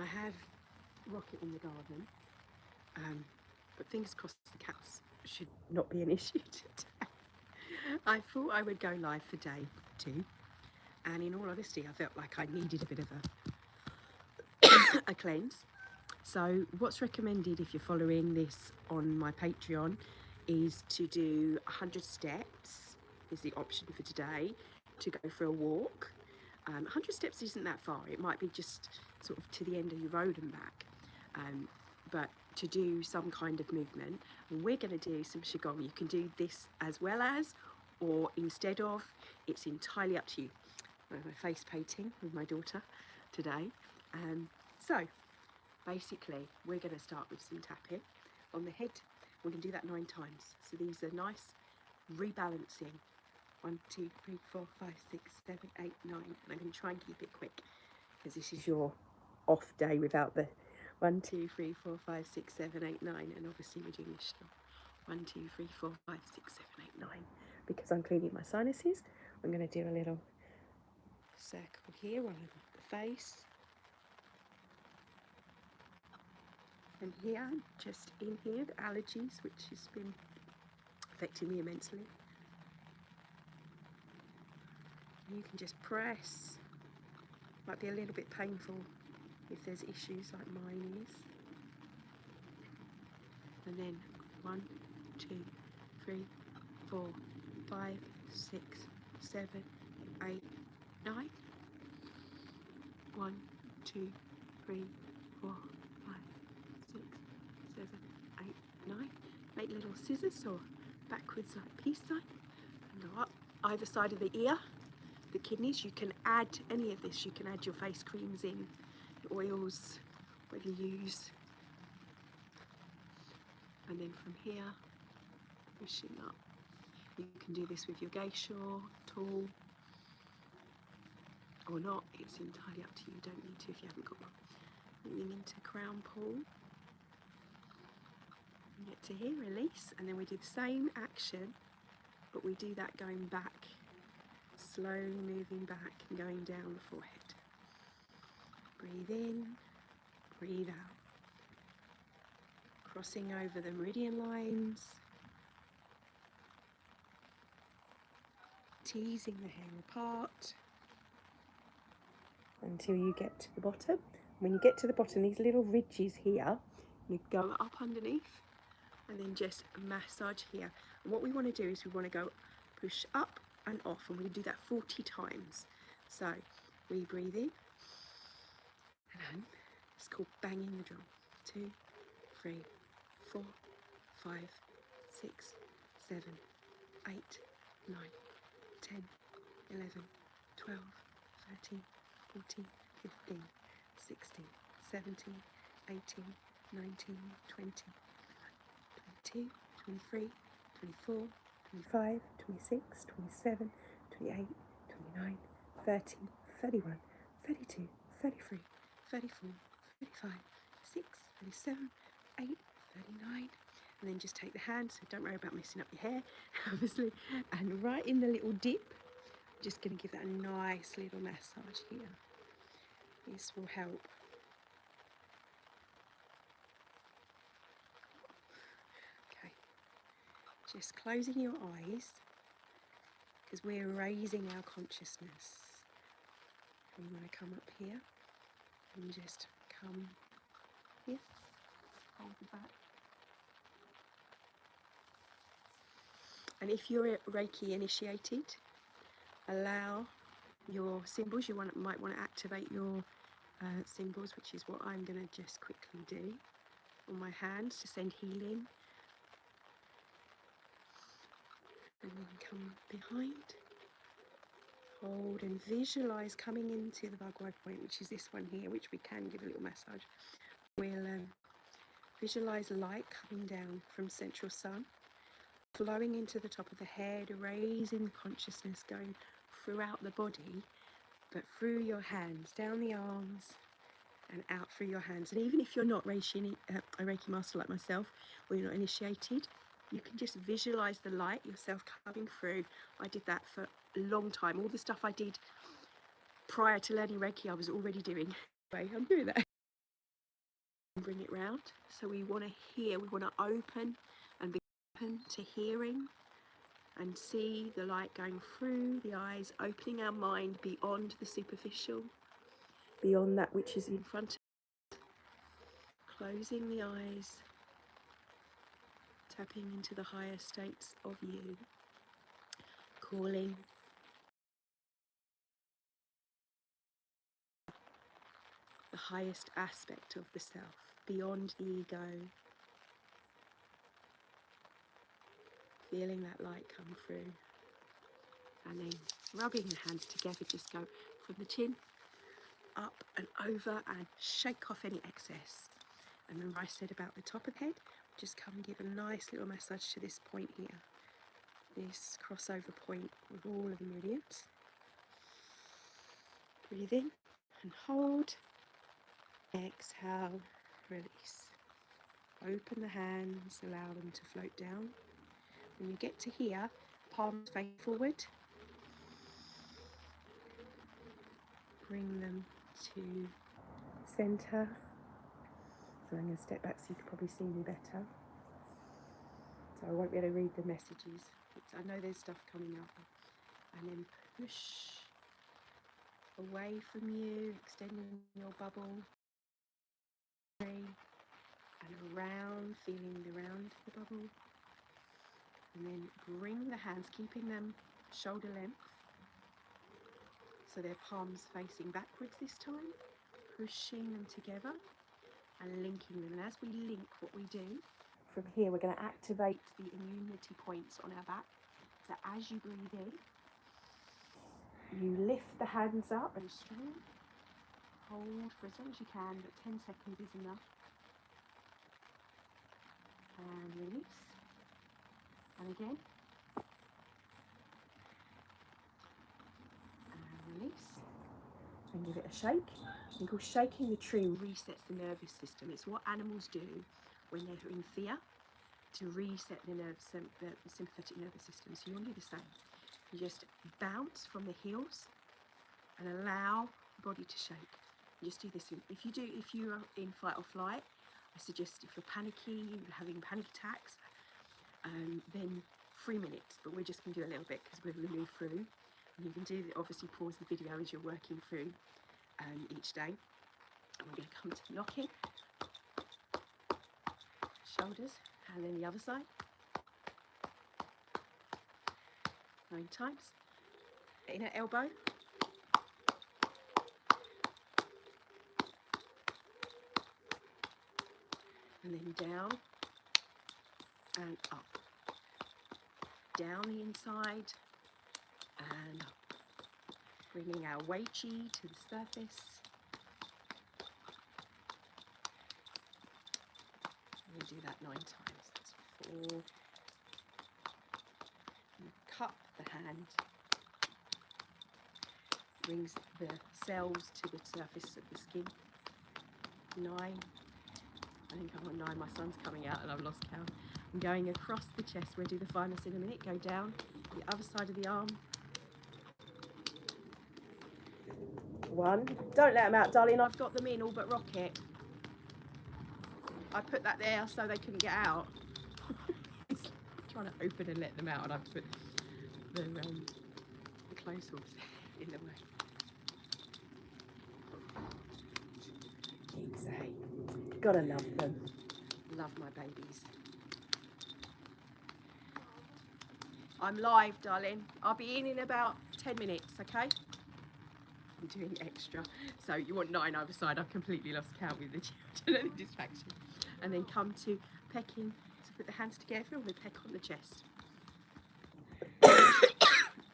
I have Rocket in the garden, but fingers crossed the cats should not be an issue today. I thought I would go live for day 2, and in all honesty I felt like I needed a bit of a cleanse. So what's recommended if you're following this on my Patreon is to do 100 steps is the option for today, to go for a walk. 100 steps isn't that far, it might be just sort of to the end of your road and back, but to do some kind of movement. And we're going to do some Qigong. You can do this as well as, or instead of, it's entirely up to you. I'm face painting with my daughter today. So basically we're going to start with some tapping on the head. We're going to do that 9 times. So these are nice rebalancing. 1, 2, 3, 4, 5, 6, 7, 8, 9. And I'm going to try and keep it quick because this is your off day without the 1, 2, 3, 4, 5, 6, 7, 8, 9. And obviously we're doing this still. 1, 2, 3, 4, 5, 6, 7, 8, 9. Because I'm cleaning my sinuses, I'm going to do a little circle here on the face. And here, just in here, the allergies, which has been affecting me immensely. You can just press. Might be a little bit painful if there's issues like mine is. And then 1, 2, 3, 4, 5, 6, 7, 8, 9. 1, 2, 3, 4, 5, 6, 7, 8, 9. Make little scissors or backwards like peace sign and go up either side of the ear. The kidneys, you can add any of this, you can add your face creams in, your oils, whatever you use. And then from here, pushing up. You can do this with your geisha tool or not, it's entirely up to you. You don't need to if you haven't got one. Moving into crown pull. You get to here, release, and then we do the same action, but we do that going back. Slowly moving back and going down the forehead. Breathe in, breathe out. Crossing over the meridian lines. Teasing the hair apart. Until you get to the bottom. When you get to the bottom, these little ridges here, you go up underneath and then just massage here. And what we want to do is we want to go push up and off, and we do that 40 times. So we breathe in and it's called banging the drum. 2, 3, 4, 5, 6, 7, 8, 9, 10, 11, 12, 13, 14, 15, 16, 17, 18, 19, 20, 22, 23, 24, 25, 26, 27, 28, 29, 30, 31, 32, 33, 34, 35, 6, 37, 8, 39. And then just take the hand, so don't worry about messing up your hair, obviously. And right in the little dip, just going to give that a nice little massage here. This will help. Okay. Just closing your eyes, because we're raising our consciousness. We want to come up here and just come here, hold the back. And if you're Reiki initiated, allow your symbols. You might want to activate your symbols, which is what I'm going to just quickly do on my hands to send healing. And then come behind, hold and visualize coming into the Bhagwad point, which is this one here, which we can give a little massage. We'll visualize light coming down from central sun, flowing into the top of the head, raising the consciousness, going throughout the body, but through your hands, down the arms and out through your hands. And even if you're not a Reiki master like myself, or you're not initiated, you can just visualize the light yourself coming through. I did that for a long time. All the stuff I did prior to learning Reiki, I was already doing. Anyway, I'm doing that. bring it round. So we want to hear, we want to open and be open to hearing and see the light going through the eyes, opening our mind beyond the superficial, beyond that which is in front of us, closing the eyes, tapping into the higher states of you, calling the highest aspect of the self, beyond the ego, feeling that light come through. And then rubbing the hands together, just go from the chin up and over and shake off any excess. And remember I said about the top of the head, just come and give a nice little massage to this point here, this crossover point with all of the meridians. Breathe in and hold. Exhale, release. Open the hands, allow them to float down. When you get to here, palms face forward. Bring them to center. So I'm going to step back so you can probably see me better. So I won't be able to read the messages. I know there's stuff coming up. And then push away from you, extending your bubble. And around, feeling around the bubble. And then bring the hands, keeping them shoulder length. So their palms facing backwards this time. Pushing them together and linking them. And as we link, what we do, from here we're going to activate the immunity points on our back. So as you breathe in, you lift the hands up and strong. Hold for as long as you can, but 10 seconds is enough. And release. And again. And release. And give it a shake. And called shaking the tree resets the nervous system. It's what animals do when they're in fear, to reset the sympathetic nervous system. So you want to do the same. You just bounce from the heels and allow the body to shake. You just do this. If you are in fight or flight, I suggest if you're panicky, you're having panic attacks, then 3 minutes. But we're just going to do a little bit because we're going to move through. And you can do obviously pause the video as you're working through each day. And we're going to come to knocking, shoulders, and then the other side. 9 times. Inner elbow. And then down and up. Down the inside and up. Bringing our Wei Chi to the surface. And we do that 9 times. That's 4. You cup the hand. Brings the cells to the surface of the skin. 9. I think I'm on 9. My son's coming out and I've lost count. I'm going across the chest. We'll do the finals in a minute. Go down the other side of the arm. 1. Don't let them out, darling. I've got them in all but Rocket. I put that there so they couldn't get out. Trying to open and let them out, and I've put the clothes horse in the way. Exactly. Gotta love them. Love my babies. I'm live, darling. I'll be in about 10 minutes, okay? I'm doing extra. So you want 9 either side. I've completely lost count with the children and the distraction. And then come to pecking. So put the hands together and we peck on the chest.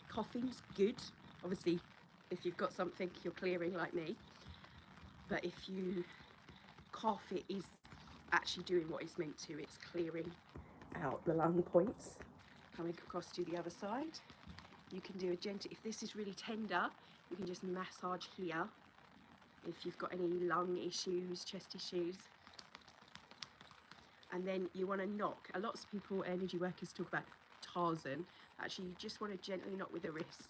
Coughing's good. Obviously, if you've got something you're clearing like me. But if you cough, it is actually doing what it's meant to. It's clearing out the lung points. Coming across to the other side. You can do a gentle, if this is really tender, you can just massage here. If you've got any lung issues, chest issues. And then you want to knock. A lot of people, energy workers, talk about Tarzan. Actually, you just want to gently knock with the wrists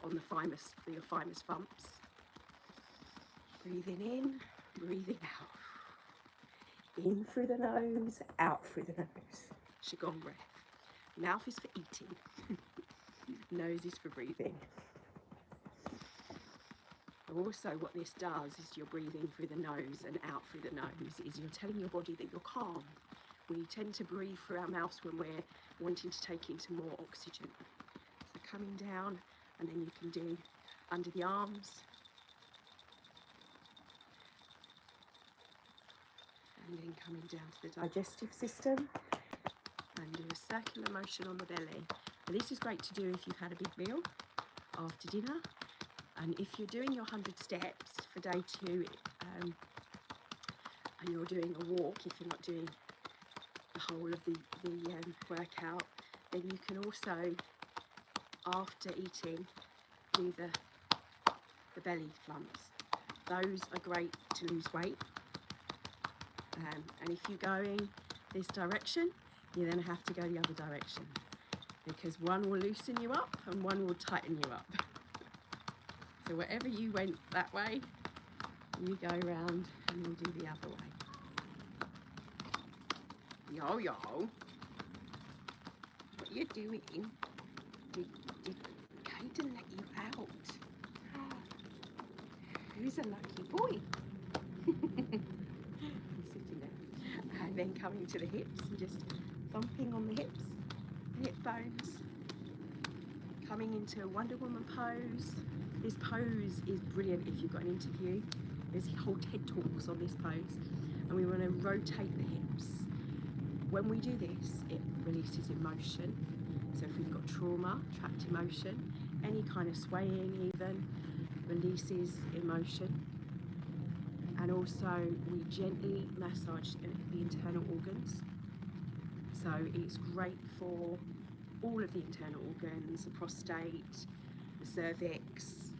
on the thymus, for your thymus bumps. Breathing in, breathing out. In through the nose, out through the nose. Qigong breath. Mouth is for eating. Nose is for breathing. Also, what this does is you're breathing through the nose and out through the nose, is you're telling your body that you're calm. We tend to breathe through our mouths when we're wanting to take into more oxygen. So coming down, and then you can do under the arms. And then coming down to the digestive system. And do a circular motion on the belly. And this is great to do if you've had a big meal after dinner. And if you're doing your 100 steps for day 2, and you're doing a walk, if you're not doing the whole of the workout, then you can also, after eating, do the belly flumps. Those are great to lose weight. And if you're going this direction, you then have to go the other direction, because one will loosen you up and one will tighten you up. So wherever you went that way, you go around and you do the other way. Yo, yo. What you doing? Did Caden let you out? Who's a lucky boy? He's sitting there. And then coming to the hips and just thumping on the hips, the hip bones. Coming into a Wonder Woman pose. This pose is brilliant if you've got an interview. There's whole TED Talks on this pose. And we want to rotate the hips. When we do this, it releases emotion. So if we've got trauma, trapped emotion, any kind of swaying even, releases emotion. And also we gently massage the internal organs. So it's great for all of the internal organs, the prostate, the cervix,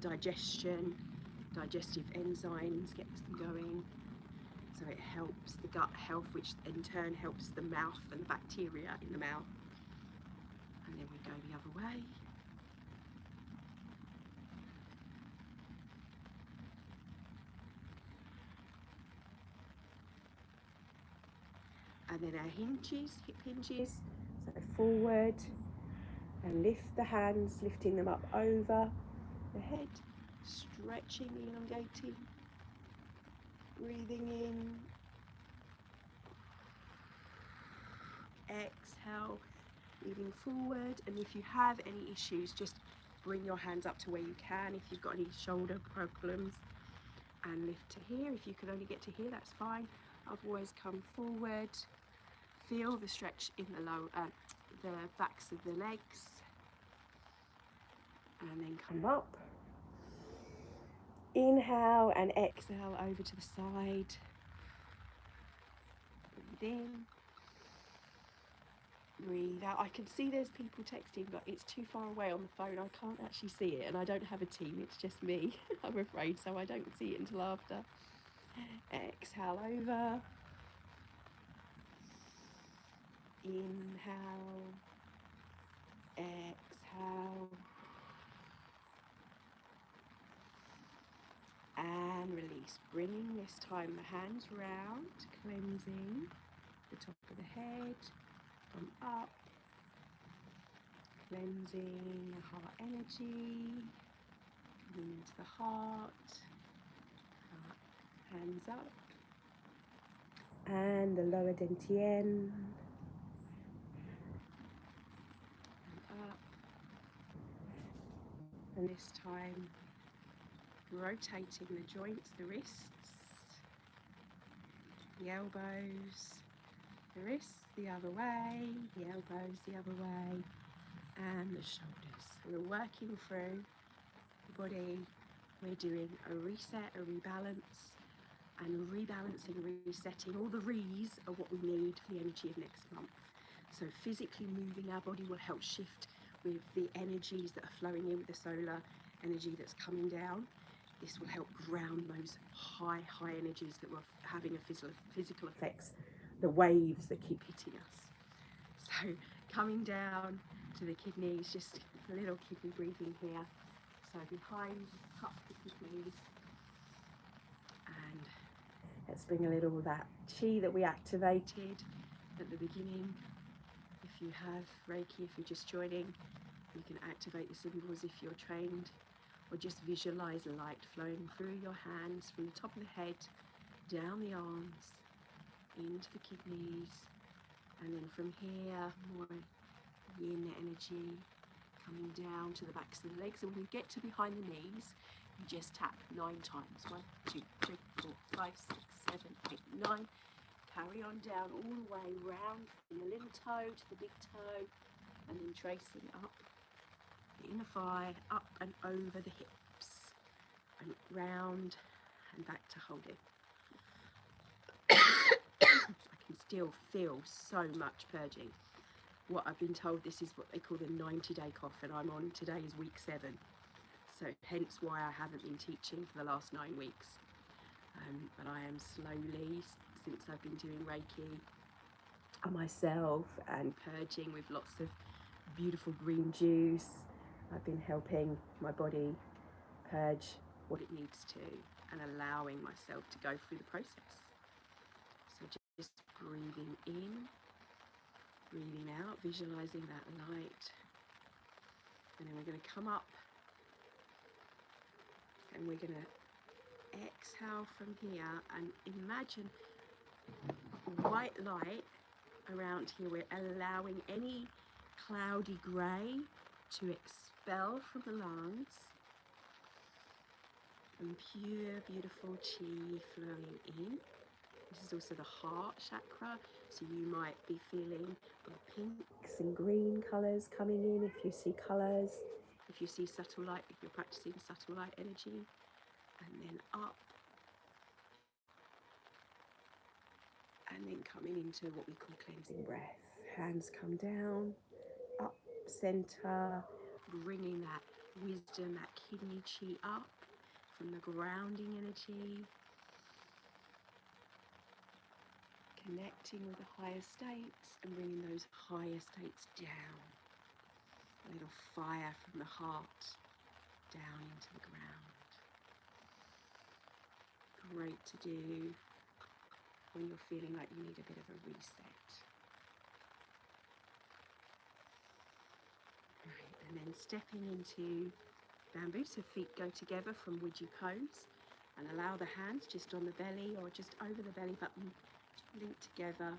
digestion, digestive enzymes, gets them going. So it helps the gut health, which in turn helps the mouth and the bacteria in the mouth. And then we go the other way. And then our hinges, hip hinges, so forward, and lift the hands, lifting them up over the head, stretching, elongating, breathing in, exhale, moving forward. And if you have any issues, just bring your hands up to where you can. If you've got any shoulder problems, and lift to here. If you can only get to here, that's fine. Otherwise, come forward. Feel the stretch in the backs of the legs, and then come up. Inhale and exhale over to the side. Breathe in. Breathe out. I can see there's people texting, but it's too far away on the phone. I can't actually see it, and I don't have a team. It's just me, I'm afraid, so I don't see it until after. Exhale over. Inhale. Exhale. And release. Bringing this time the hands round, cleansing the top of the head, from up, cleansing the heart energy, coming into the heart, hands up, and the lower dantian, and up, and this time rotating the joints, the wrists, the elbows, the wrists the other way, the elbows the other way, and the shoulders. We're working through the body. We're doing a reset, a rebalance, and rebalancing, resetting. All the re's are what we need for the energy of next month. So physically moving our body will help shift with the energies that are flowing in, with the solar energy that's coming down. This will help ground those high energies that were having a physical effects, the waves that keep hitting us. So coming down to the kidneys, just a little kidney breathing here. So behind, cup the kidneys, and Let's bring a little of that chi that we activated at the beginning. If you have Reiki, if you're just joining, you can activate the symbols if you're trained, or just visualize light flowing through your hands from the top of the head, down the arms, into the kidneys, and then from here, more yin energy coming down to the backs of the legs. And when you get to behind the knees, you just tap 9 times. 1, 2, 3, 4, 5, 6, 7, 8, 9. Carry on down all the way round from the little toe to the big toe, and then tracing up the inner thigh, up and over the hips, and round and back to holding. I can still feel so much purging. What I've been told, this is what they call the 90-day cough, and I'm on, today is week 7. So hence why I haven't been teaching for the last 9 weeks. But I am slowly, since I've been doing Reiki on myself and purging with lots of beautiful green juice, I've been helping my body purge what it needs to and allowing myself to go through the process. So just breathing in, breathing out, visualizing that light. And then we're going to come up and we're going to exhale from here and imagine white light around here. We're allowing any cloudy grey to expel from the lungs, and pure beautiful chi flowing in. This is also the heart chakra, so you might be feeling pinks and green colours coming in if you see colours, if you see subtle light, if you're practicing subtle light energy. And then up, and then coming into what we call cleansing breath. Hands come down, up, center, bringing that wisdom, that kidney chi up from the grounding energy, connecting with the higher states and bringing those higher states down. A little fire from the heart down into the ground. Great to do when you're feeling like you need a bit of a reset. Right, and then stepping into bamboo, so feet go together from Ouija pose, and allow the hands just on the belly or just over the belly button, linked together.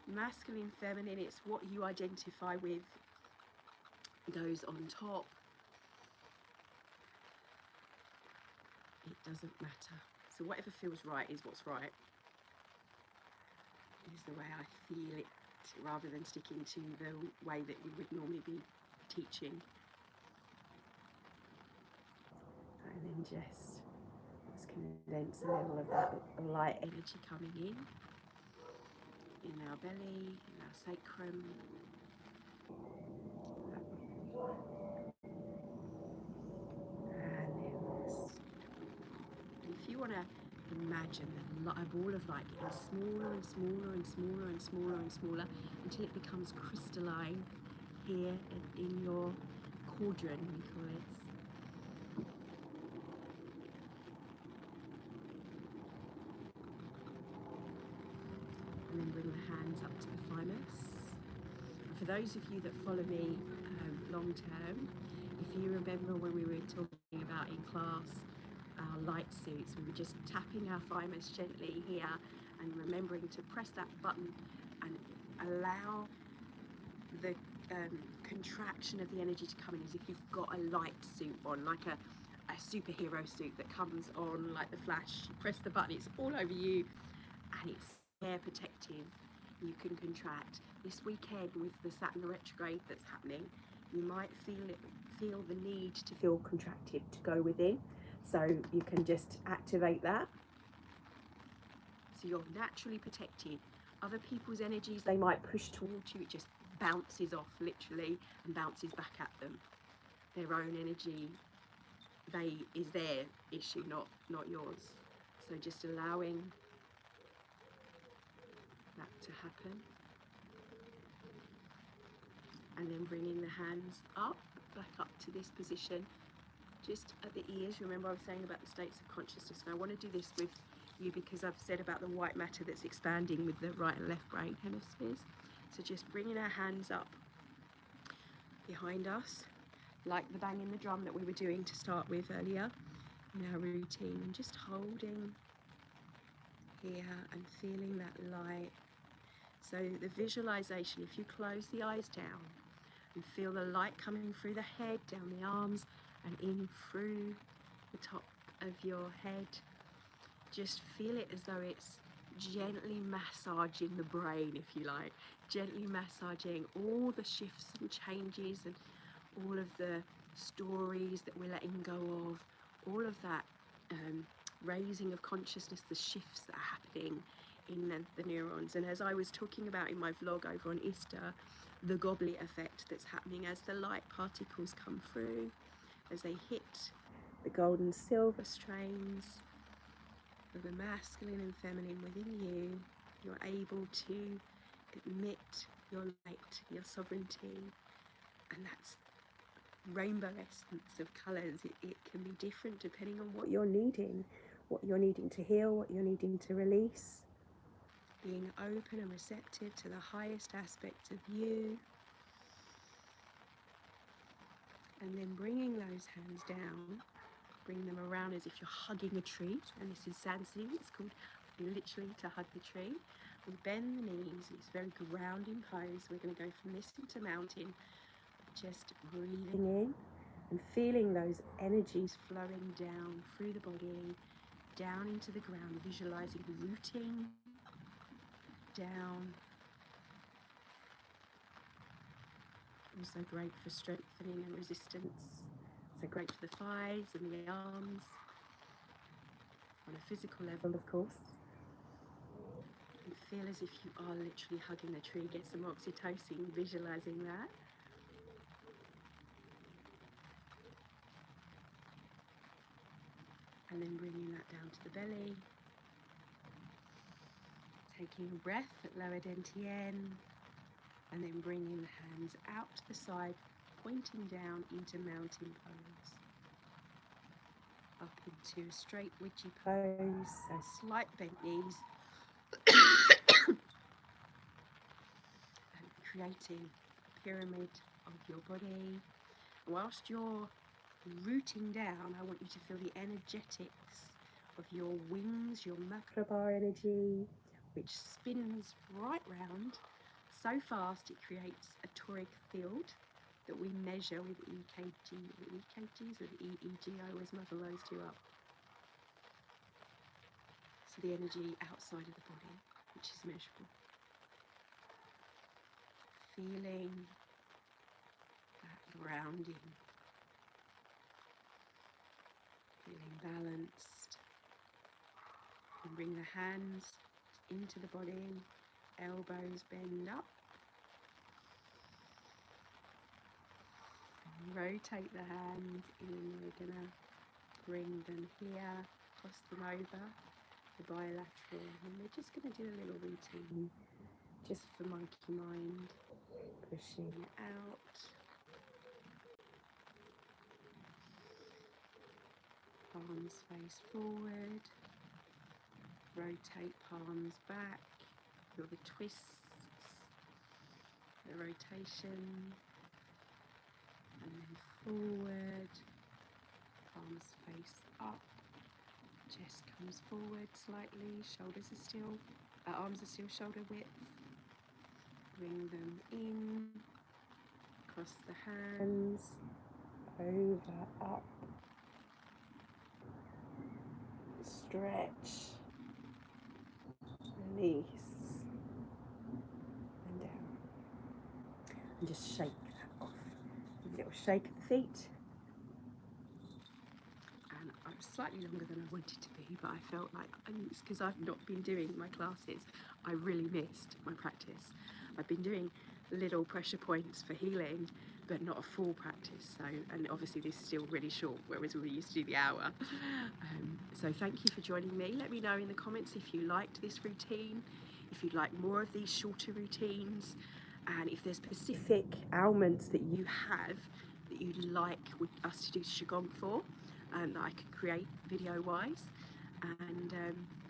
Masculine, feminine, it's what you identify with goes on top. It doesn't matter. So whatever feels right is what's right. Is the way I feel it, rather than sticking to the way that we would normally be teaching. And then just let's condense a little of that light energy coming in our belly, in our sacrum. And then if you want to imagine a ball of light getting smaller and smaller and smaller and smaller and smaller until it becomes crystalline here in your cauldron, we call it. And then bring the hands up to the thymus. And for those of you that follow me long term, if you remember when we were talking about in class our light suits, we were just tapping our thymus gently here and remembering to press that button and allow the contraction of the energy to come in, as if you've got a light suit on, like a superhero suit that comes on like the Flash. You press the button, it's all over you, and it's air protective. You can contract. This weekend with the Saturn retrograde that's happening, you might feel the need to feel contracted, to go within. So you can just activate that. So you're naturally protected. Other people's energies, they might push towards you, it just bounces off literally and bounces back at them. Their own energy is their issue, not yours. So just allowing that to happen. And then bringing the hands up, back up to this position, just at the ears. Remember I was saying about the states of consciousness, and I want to do this with you, because I've said about the white matter that's expanding with the right and left brain hemispheres. So just bringing our hands up behind us, like the banging the drum that we were doing to start with earlier in our routine, and just holding here and feeling that light. So the visualization, if you close the eyes down and feel the light coming through the head, down the arms and in through the top of your head, just feel it as though it's gently massaging the brain, if you like, gently massaging all the shifts and changes and all of the stories that we're letting go of, all of that raising of consciousness, the shifts that are happening in the neurons. And as I was talking about in my vlog over on Easter, the goblet effect that's happening as the light particles come through, as they hit the gold and silver strains of the masculine and feminine within you, you're able to admit your light, your sovereignty, and that's rainbow essence of colours. It can be different depending on what you're needing to heal, what you're needing to release. Being open and receptive to the highest aspect of you, and then bringing those hands down, bring them around as if you're hugging a tree. And this is Sansi, it's called literally to hug the tree. We bend the knees, it's a very grounding pose. We're going to go from this into mountain, just breathing in and feeling those energies flowing down through the body, down into the ground, visualizing rooting down. Also great for strengthening and resistance. So great for the thighs and the arms. On a physical level, of course. And feel as if you are literally hugging a tree. Get some oxytocin, visualizing that. And then bringing that down to the belly. Taking a breath at lower dantian. And then bringing the hands out to the side, pointing down into mountain pose. Up into a straight witchy pose, so slight bent knees. And creating a pyramid of your body. Whilst you're rooting down, I want you to feel the energetics of your wings, your Makraba energy, which spins right round so fast it creates a toric field that we measure with EKG, or EKGs with EEG. I always muddle those two up. So the energy outside of the body, which is measurable. Feeling that grounding, feeling balanced. And bring the hands into the body, elbows bend up. And rotate the hands in. We're going to bring them here, cross them over, the bilateral. And we're just going to do a little routine, just for monkey mind. Pushing it out. Palms face forward. Rotate palms back. Feel the twists, the rotation. And then forward. Palms face up. Chest comes forward slightly. Shoulders are still, arms are still shoulder width. Bring them in. Cross the hands. Over, up. Stretch. Release. And down. And just shake that off. A little shake of the feet. And I was slightly longer than I wanted to be, but I felt like, it's because I've not been doing my classes. I really missed my practice. I've been doing little pressure points for healing, but not a full practice. So, and obviously this is still really short, whereas we used to do the hour. So thank you for joining me. Let me know in the comments if you liked this routine, if you'd like more of these shorter routines, and if there's specific ailments that you have that you'd like us to do Qigong for, that I can create video-wise. And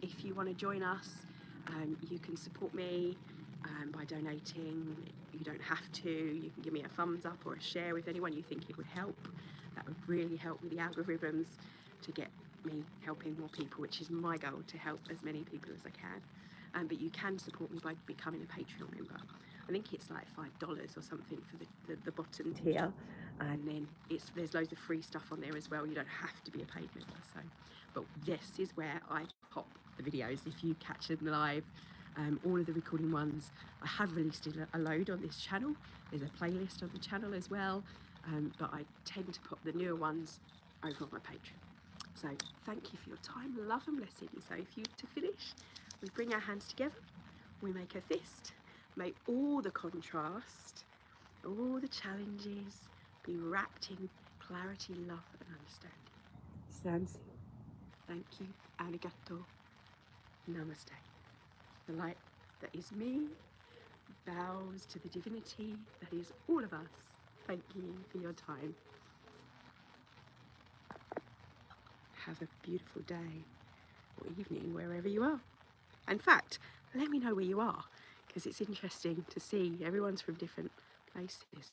if you want to join us, you can support me by donating. You don't have to. You can give me a thumbs up or a share with anyone you think it would help. That would really help with the algorithms to get me helping more people, which is my goal, to help as many people as I can. But you can support me by becoming a Patreon member. I think it's like $5 or something for the bottom tier, and then there's loads of free stuff on there as well. You don't have to be a paid member. So, but this is where I pop the videos if you catch them live. All of the recording ones, I have released a load on this channel. There's a playlist on the channel as well, but I tend to put the newer ones over on my Patreon. So thank you for your time, love and blessings. So to finish, we bring our hands together, we make a fist. May all the contrast, all the challenges be wrapped in clarity, love and understanding. Sansi. Thank you. Arigato. Namaste. The light that is me bows to the divinity that is all of us. Thank you for your time. Have a beautiful day or evening wherever you are. In fact, let me know where you are, because it's interesting to see everyone's from different places.